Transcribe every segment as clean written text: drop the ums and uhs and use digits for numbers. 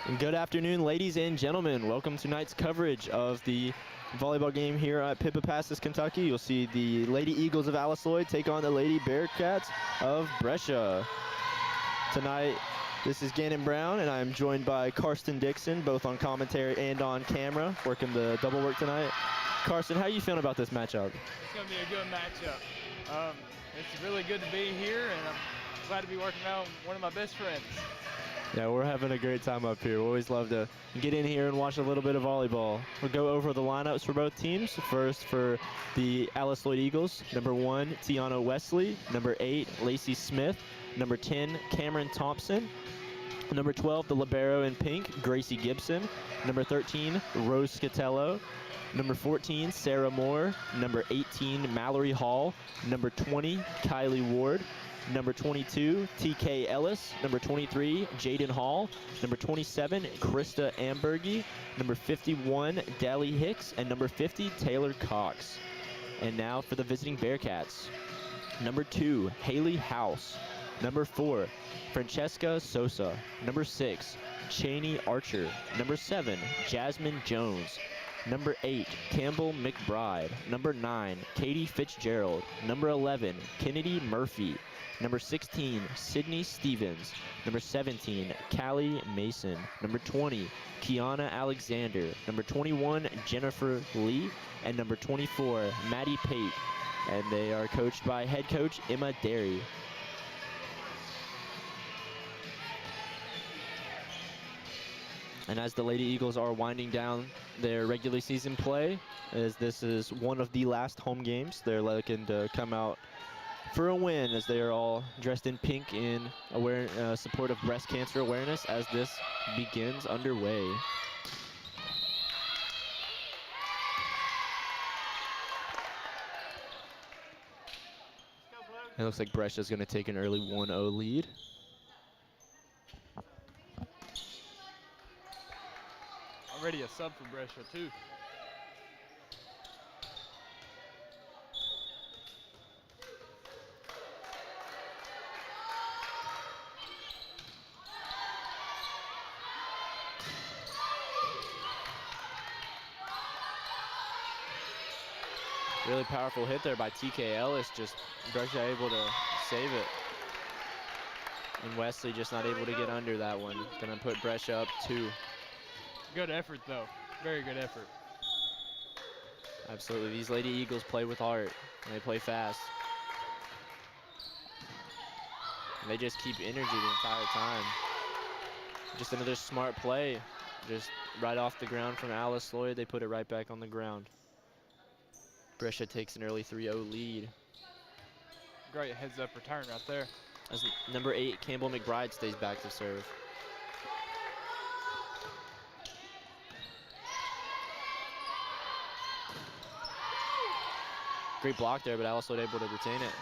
And good afternoon, ladies and gentlemen. Welcome to tonight's coverage of the volleyball game here at Pippa Passes, Kentucky. You'll see the Lady Eagles of Alice Lloyd take on the Lady Bearcats of Brescia. Tonight, this is Gannon Brown, and I'm joined by Karsten Dixon, both on commentary and on camera, working the double work tonight. Karsten, how are you feeling about this matchup? It's going to be a good matchup. It's really good to be here, and I'm glad to be working out with one of my best friends. Yeah, we're having a great time up here. We always love to get in here and watch a little bit of volleyball. We'll go over the lineups for both teams. First, for the Alice Lloyd Eagles, number 1, Tiana Wesley. Number 8, Lacey Smith. Number 10, Cameron Thompson. Number 12, the libero in pink, Gracie Gibson. Number 13, Rose Scatello. Number 14, Sarah Moore. Number 18, Mallory Hall. Number 20, Kylie Ward. Number 22, TK Ellis. Number 23, Jaden Hall. Number 27, Krista Ambergy. Number 51, Dally Hicks. And number 50, Taylor Cox. And now for the visiting Bearcats. Number 2, Haley House. Number 4, Francesca Sosa. Number 6, Cheney Archer. Number 7, Jasmine Jones. Number 8, Campbell McBride. Number 9, Katie Fitzgerald. Number 11, Kennedy Murphy. Number 16, Sydney Stevens. Number 17, Callie Mason. Number 20, Kiana Alexander. Number 21, Jennifer Lee. And number 24, Maddie Pate. And they are coached by head coach Emma Derry. And as the Lady Eagles are winding down their regular season play, as this is one of the last home games, they're looking to come out for a win as they are all dressed in pink in support of breast cancer awareness as this begins underway. It looks like Brescia is going to take an early 1-0 lead. Already a sub for Brescia, too. Really powerful hit there by TK Ellis, just Brescia able to save it. And Wesley just not able to get under that one. Gonna put Brescia up 2. Good effort, though. Very good effort. Absolutely, these Lady Eagles play with heart, and they play fast. And they just keep energy the entire time. Just another smart play, just right off the ground from Alice Lloyd. They put it right back on the ground. Brescia takes an early 3-0 lead. Great heads-up return right there. As number 8, Campbell McBride stays back to serve. Great block there, but Alice Lloyd able to retain it.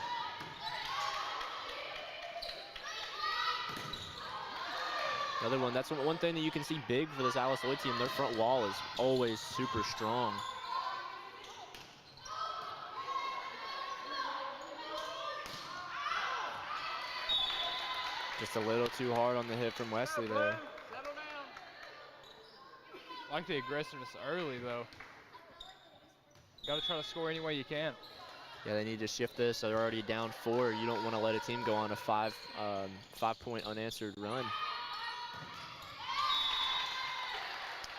Another one, that's one thing that you can see big for this Alice Lloyd team. Their front wall is always super strong. Just a little too hard on the hit from Wesley there. I like the aggressiveness early, though. Got to try to score any way you can. Yeah, they need to shift this. They're already down 4. You don't want to let a team go on a five-point unanswered run.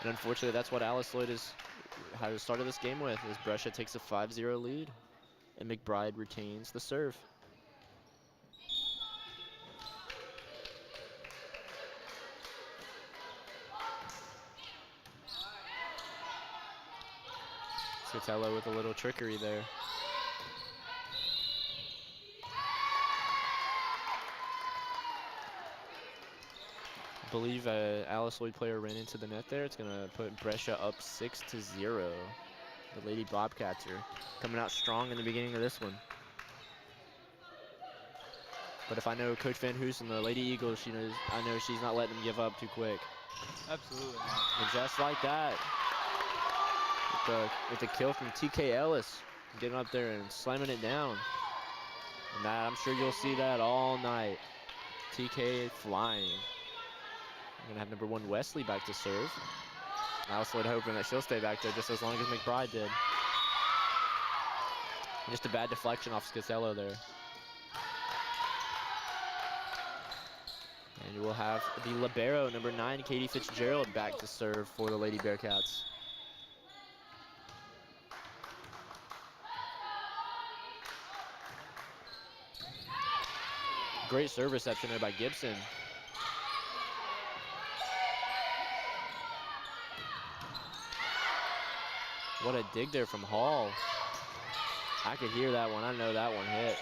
And unfortunately, that's what Alice Lloyd has started this game with, as Brescia takes a 5-0 lead, and McBride retains the serve. Scatello with a little trickery there. I believe Alice Lloyd player ran into the net there. It's going to put Brescia up 6-0. The Lady Bobcats are coming out strong in the beginning of this one. But if I know Coach Van Hoos and the Lady Eagles, I know she's not letting them give up too quick. Absolutely. And just like that, with the kill from TK Ellis, getting up there and slamming it down. And that, I'm sure you'll see that all night. TK flying. We're gonna have number 1 Wesley back to serve. Alice Lloyd hoping that she'll stay back there just as long as McBride did. Just a bad deflection off Scosello there. And we'll have the libero, number 9, Katie Fitzgerald, back to serve for the Lady Bearcats. Great serve reception there by Gibson. What a dig there from Hall. I could hear that one. I know that one hit.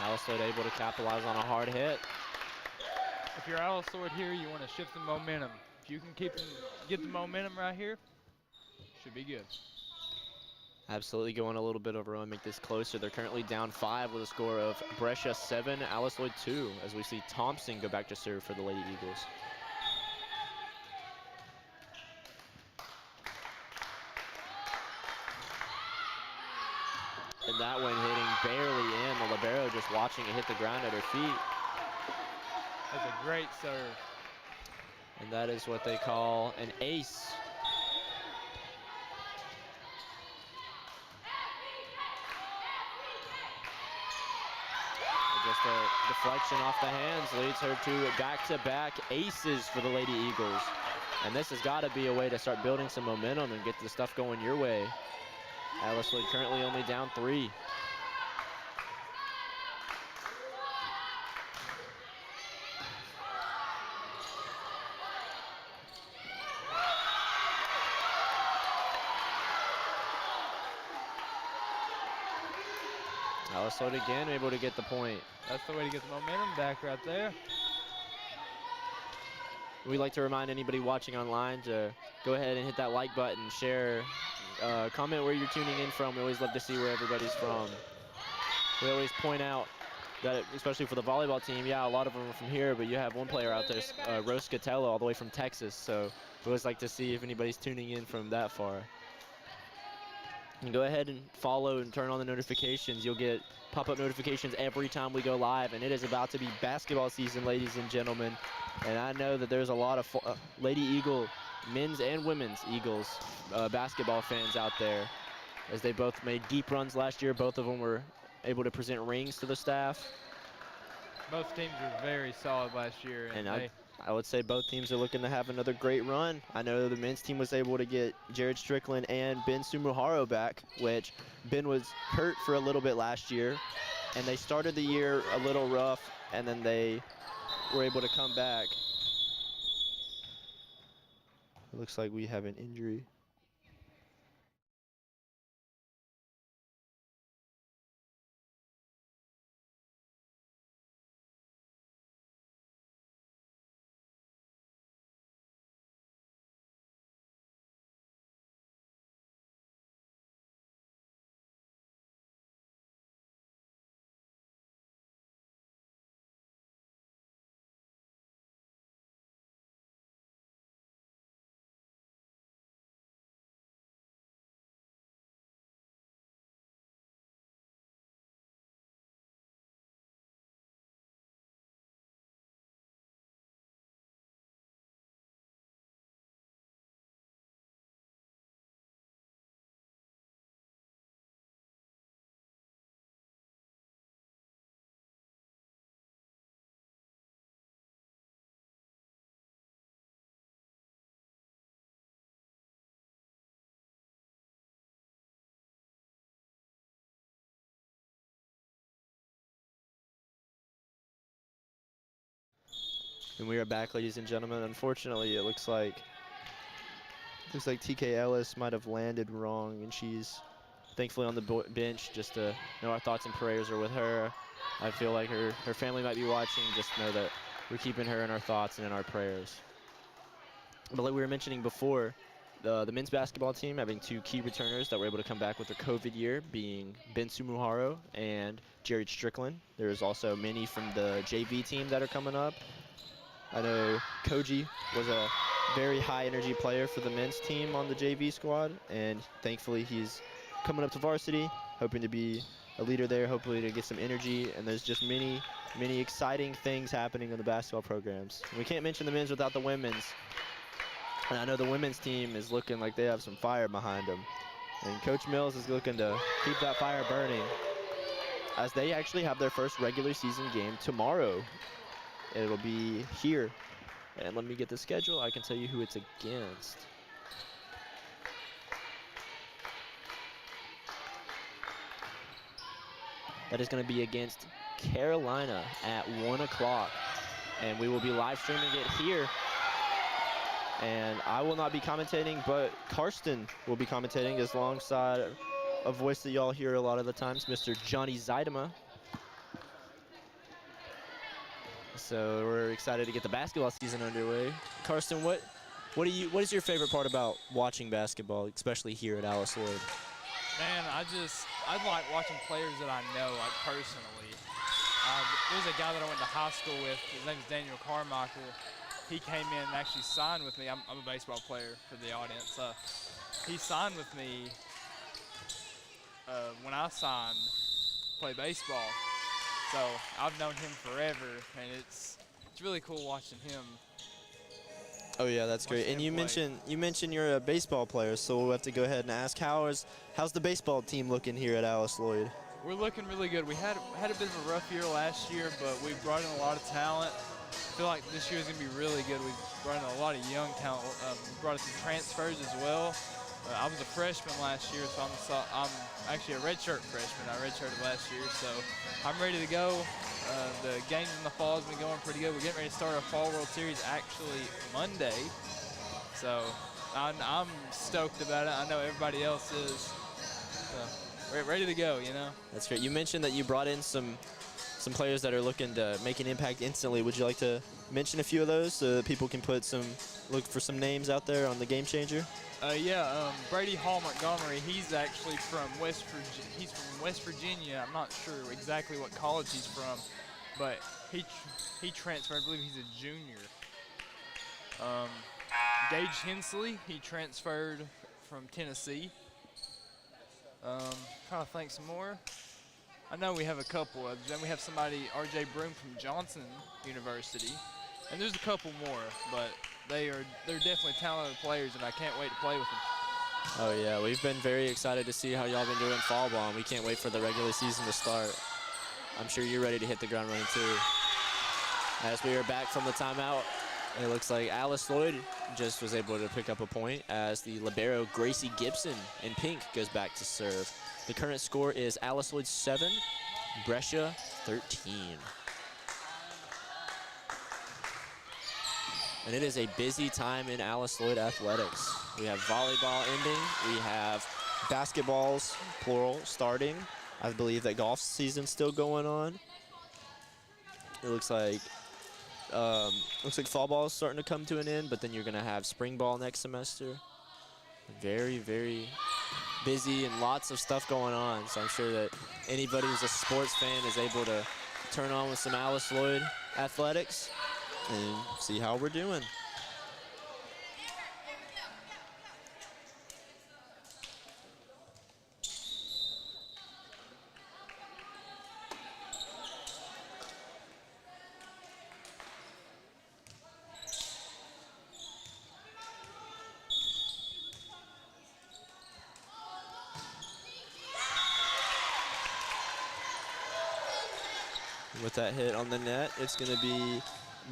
Alice Lloyd able to capitalize on a hard hit. If you're Alice Lloyd here, you want to shift the momentum. If you can get the momentum right here, should be good. Absolutely going a little bit over and make this closer. They're currently down 5 with a score of Brescia 7, Alice Lloyd 2, as we see Thompson go back to serve for the Lady Eagles. And that one hitting barely in. The libero just watching it hit the ground at her feet. That's a great serve. And that is what they call an ace. Just a deflection off the hands leads her to back-to-back aces for the Lady Eagles. And this has got to be a way to start building some momentum and get the stuff going your way. Alice Lloyd currently only down 3. Alice Lloyd again able to get the point. That's the way to get the momentum back right there. We'd like to remind anybody watching online to go ahead and hit that like button, share, comment where you're tuning in from. We always love to see where everybody's from. We always point out that, especially for the volleyball team, yeah, a lot of them are from here, but you have one player out there, Rose Scatello, all the way from Texas. So we always like to see if anybody's tuning in from that far. And go ahead and follow and turn on the notifications. You'll get pop-up notifications every time we go live, and it is about to be basketball season, ladies and gentlemen. And I know that there's a lot of Lady Eagle, men's and women's Eagles basketball fans out there, as they both made deep runs last year. Both of them were able to present rings to the staff. Both teams were very solid last year. And I would say both teams are looking to have another great run. I know the men's team was able to get Jared Strickland and Ben Sumuharo back, which Ben was hurt for a little bit last year. And they started the year a little rough, and then they were able to come back. It looks like we have an injury. And we are back, ladies and gentlemen. Unfortunately, it looks like TK Ellis might have landed wrong, and she's thankfully on the bench. Just to know our thoughts and prayers are with her. I feel like her family might be watching. Just know that we're keeping her in our thoughts and in our prayers. But like we were mentioning before, the men's basketball team having 2 key returners that were able to come back with their COVID year, being Ben Sumuharo and Jared Strickland. There's also many from the JV team that are coming up. I know Koji was a very high energy player for the men's team on the JV squad, and thankfully he's coming up to varsity, hoping to be a leader there, hopefully to get some energy, and there's just many exciting things happening in the basketball programs. We can't mention the men's without the women's, and I know the women's team is looking like they have some fire behind them, and Coach Mills is looking to keep that fire burning as they actually have their first regular season game tomorrow. It'll be here. And let me get the schedule. I can tell you who it's against. That is going to be against Carolina at 1 o'clock. And we will be live streaming it here. And I will not be commentating, but Karsten will be commentating alongside a voice that y'all hear a lot of the times, Mr. Johnny Zeidema. So we're excited to get the basketball season underway. Karsten, what is your favorite part about watching basketball, especially here at Alice Lloyd? Man, I like watching players that I know, like personally. There's a guy that I went to high school with. His name's Daniel Carmichael. He came in and actually signed with me. I'm a baseball player for the audience. He signed with me when I signed to play baseball. So I've known him forever, and it's really cool watching him. Oh yeah, that's great. And you mentioned you're a baseball player, so we'll have to go ahead and ask how's the baseball team looking here at Alice Lloyd? We're looking really good. We had a bit of a rough year last year, but we brought in a lot of talent. I feel like this year is gonna be really good. We brought in a lot of young talent. We brought in some transfers as well. I was a freshman last year, so I'm actually a redshirt freshman. I redshirted last year, so I'm ready to go. The games in the fall has been going pretty good. We're getting ready to start our Fall World Series actually Monday, so I'm stoked about it. I know everybody else is. So we're ready to go, you know. That's great. You mentioned that you brought in some players that are looking to make an impact instantly. Would you like to mention a few of those so that people can look for some names out there on the Game Changer? Brady Hall Montgomery. He's actually from West Virginia. He's from West Virginia. I'm not sure exactly what college he's from, but he transferred. I believe he's a junior. Gage Hensley. He transferred from Tennessee. Trying to think some more. I know we have a couple. Then we have somebody, R.J. Broom from Johnson University, and there's a couple more, but they're definitely talented players, and I can't wait to play with them. Oh yeah, we've been very excited to see how y'all been doing fall ball, and we can't wait for the regular season to start. I'm sure you're ready to hit the ground running too. As we are back from the timeout, it looks like Alice Lloyd just was able to pick up a point as the libero Gracie Gibson in pink goes back to serve. The current score is Alice Lloyd 7, Brescia 13. And it is a busy time in Alice Lloyd athletics. We have volleyball ending. We have basketballs, plural, starting. I believe that golf season's still going on. It looks like fall ball is starting to come to an end, but then you're going to have spring ball next semester. Very, very busy and lots of stuff going on. So I'm sure that anybody who's a sports fan is able to turn on with some Alice Lloyd athletics and see how we're doing. With that hit on the net, it's going to be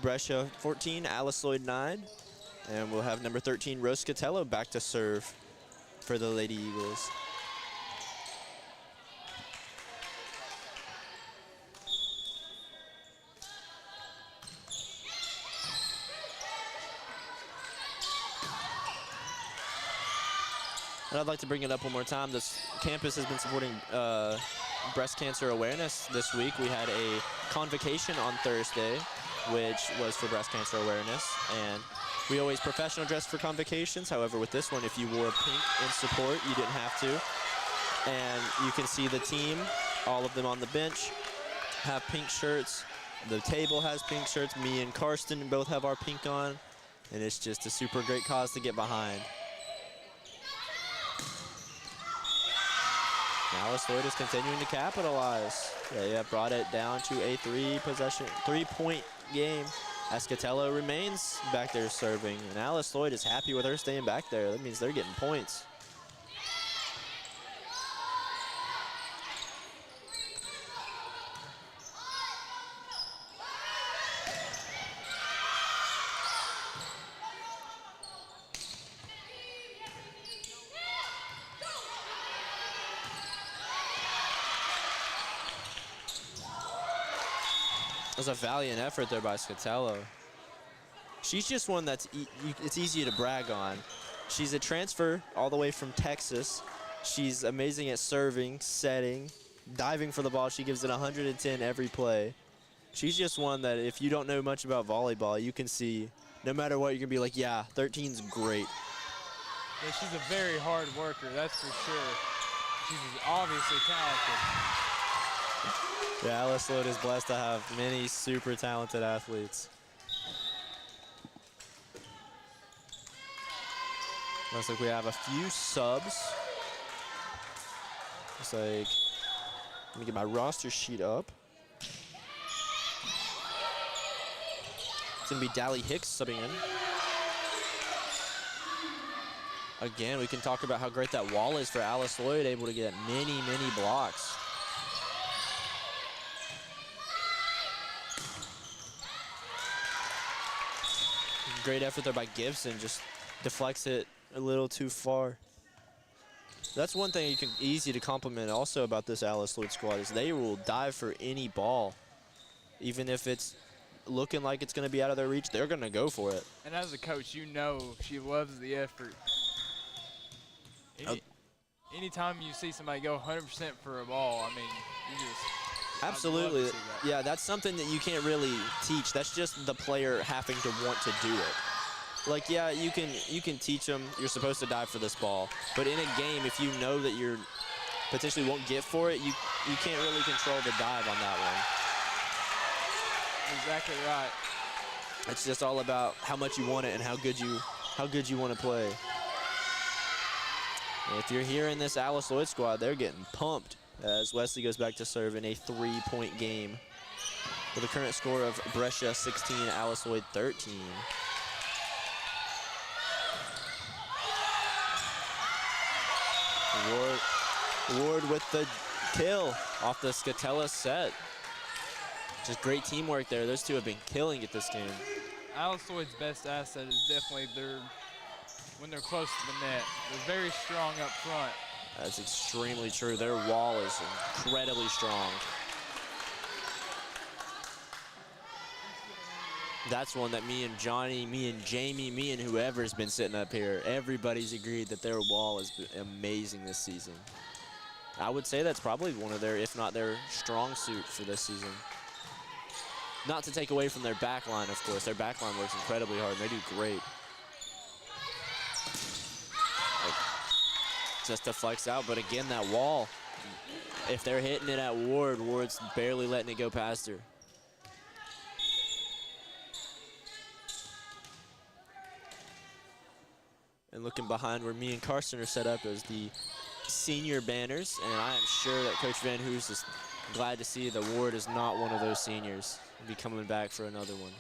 Brescia 14, Alice Lloyd 9. And we'll have number 13, Rose Scatello, back to serve for the Lady Eagles. And I'd like to bring it up one more time. This campus has been supporting breast cancer awareness this week. We had a convocation on Thursday, which was for breast cancer awareness. And we always professional dress for convocations. However, with this one, if you wore pink in support, you didn't have to. And you can see the team, all of them on the bench, have pink shirts. The table has pink shirts. Me and Karsten both have our pink on. And it's just a super great cause to get behind. Now Alice Lloyd is continuing to capitalize. They have brought it down to a three-point game. Escatello remains back there serving, and Alice Lloyd is happy with her staying back there. That means they're getting points. It was a valiant effort there by Scatello. She's just one that's it's easy to brag on. She's a transfer all the way from Texas. She's amazing at serving, setting, diving for the ball. She gives it 110 every play. She's just one that if you don't know much about volleyball, you can see no matter what, you're going to be like, yeah, 13's great. Yeah, she's a very hard worker, that's for sure. She's obviously talented. Yeah, Alice Lloyd is blessed to have many super talented athletes. Looks like we have a few subs. Looks like, let me get my roster sheet up. It's gonna be Dally Hicks subbing in. Again, we can talk about how great that wall is for Alice Lloyd, able to get many, many blocks. Great effort there by Gibson, just deflects it a little too far. That's one thing easy to compliment also about this Alice Lloyd squad is they will dive for any ball. Even if it's looking like it's going to be out of their reach, they're going to go for it. And as a coach, you know she loves the effort. Anytime you see somebody go 100% for a ball, I mean, you just... Absolutely. Yeah, that's something that you can't really teach. That's just the player having to want to do it. Like, yeah, you can teach them you're supposed to dive for this ball. But in a game, if you know that you're potentially won't get for it, you can't really control the dive on that one. Exactly right. It's just all about how much you want it and how good you want to play. And if you're here in this Alice Lloyd squad, they're getting pumped as Wesley goes back to serve in a 3-point game with a current score of Brescia 16, Alice Lloyd 13. Ward with the kill off the Scatella set. Just great teamwork there. Those two have been killing it this game. Alice Lloyd's best asset is definitely when they're close to the net. They're very strong up front. That's extremely true. Their wall is incredibly strong. That's one that me and Johnny, me and Jamie, me and whoever's been sitting up here, everybody's agreed that their wall is amazing this season. I would say that's probably one of their, if not their strong suit for this season. Not to take away from their back line, of course. Their back line works incredibly hard, and they do great. Just deflects out, but again, that wall, if they're hitting it at Ward, Ward's barely letting it go past her. And looking behind where me and Carson are set up as the senior banners, and I am sure that Coach Van Hoos is glad to see that Ward is not one of those seniors. He'll be coming back for another one.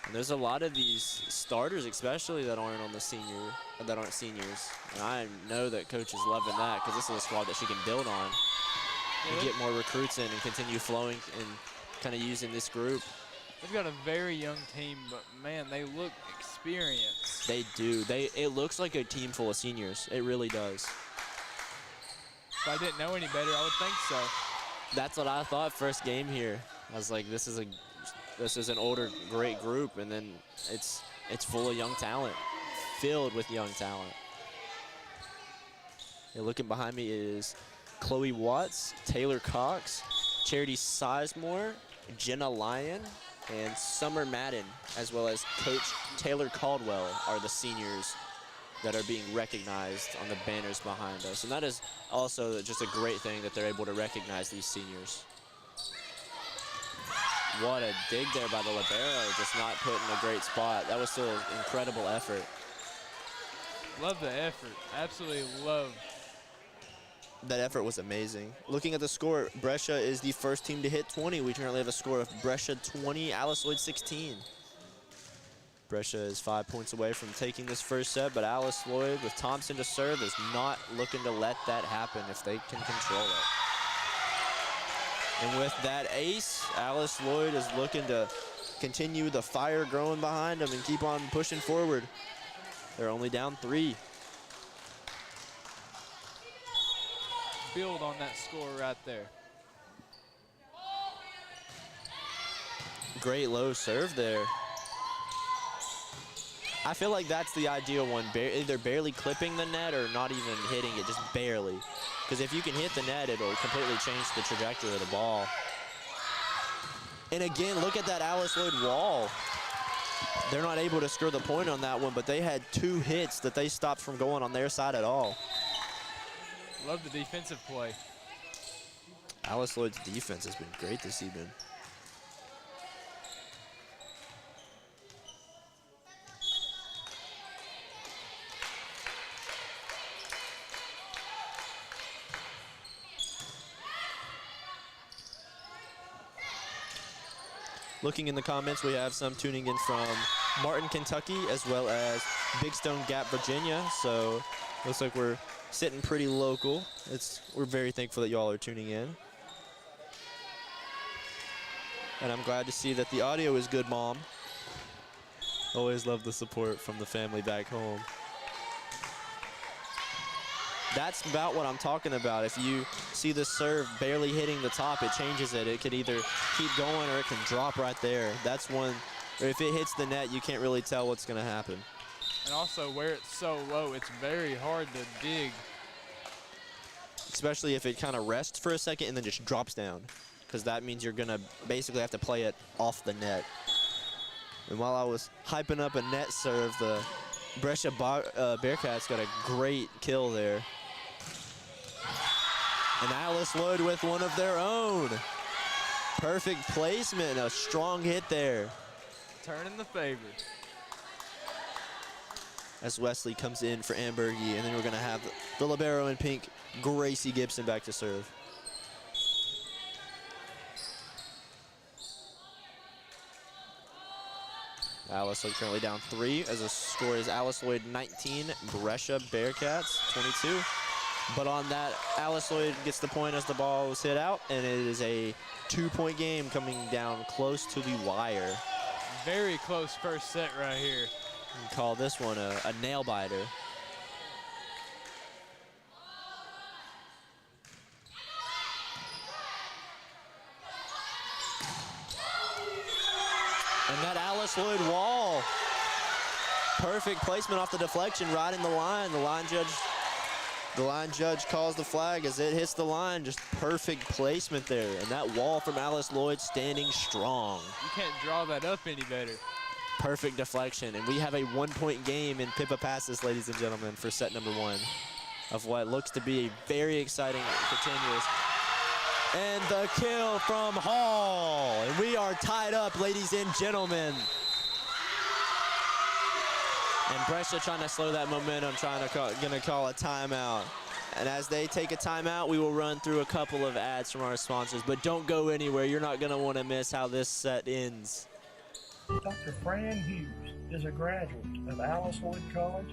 And there's a lot of these starters, especially that aren't on the aren't seniors. And I know that Coach is loving that because this is a squad that she can build on and get more recruits in and continue flowing and kind of using this group. They've got a very young team, but man, they look experienced. They do. It looks like a team full of seniors. It really does. If I didn't know any better, I would think so. That's what I thought first game here. I was like, this is an older, great group, and then it's full of young talent, filled with young talent. And looking behind me is Chloe Watts, Taylor Cox, Charity Sizemore, Jenna Lyon, and Summer Madden, as well as Coach Taylor Caldwell are the seniors that are being recognized on the banners behind us. And that is also just a great thing that they're able to recognize these seniors. What a dig there by the libero, just not put in a great spot. That was still an incredible effort. Love the effort. Absolutely love. That effort was amazing. Looking at the score, Brescia is the first team to hit 20. We currently have a score of Brescia 20, Alice Lloyd 16. Brescia is 5 points away from taking this first set, but Alice Lloyd with Thompson to serve is not looking to let that happen if they can control it. And with that ace, Alice Lloyd is looking to continue the fire growing behind them and keep on pushing forward. They're only down 3. Build on that score right there. Great low serve there. I feel like that's the ideal one, either barely clipping the net or not even hitting it, just barely. Because if you can hit the net, it'll completely change the trajectory of the ball. And again, look at that Alice Lloyd wall. They're not able to score the point on that one, but they had 2 hits that they stopped from going on their side at all. Love the defensive play. Alice Lloyd's defense has been great this evening. Looking in the comments, we have some tuning in from Martin, Kentucky, as well as Big Stone Gap, Virginia. So looks like we're sitting pretty local. We're very thankful that y'all are tuning in. And I'm glad to see that the audio is good, Mom. Always love the support from the family back home. That's about what I'm talking about. If you see the serve barely hitting the top, it changes it. It could either keep going or it can drop right there. That's one, or if it hits the net, you can't really tell what's gonna happen. And also where it's so low, it's very hard to dig. Especially if it kind of rests for a second and then just drops down, because that means you're gonna basically have to play it off the net. And while I was hyping up a net serve, the Brescia Bearcats got a great kill there. And Alice Lloyd with one of their own. Perfect placement, a strong hit there. Turning the favor. As Wesley comes in for Ambergy, and then we're gonna have the libero in pink, Gracie Gibson, back to serve. Alice Lloyd currently down 3, as the score is Alice Lloyd 19, Brescia Bearcats 22. But on that, Alice Lloyd gets the point as the ball was hit out, and it is a 2-point game coming down close to the wire. Very close first set right here. You can call this one a nail biter. And that Alice Lloyd wall. Perfect placement off the deflection, right in the line. The line judge calls the flag as it hits the line. Just perfect placement there. And that wall from Alice Lloyd standing strong. You can't draw that up any better. Perfect deflection. And we have a 1-point game in Pippa Passes, ladies and gentlemen, for set number 1 of what looks to be a very exciting continuous. And the kill from Hall. And we are tied up, ladies and gentlemen. And Brescia trying to slow that momentum, gonna call a timeout. And as they take a timeout, we will run through a couple of ads from our sponsors. But don't go anywhere. You're not gonna want to miss how this set ends. Dr. Fran Hughes is a graduate of Alice Lloyd College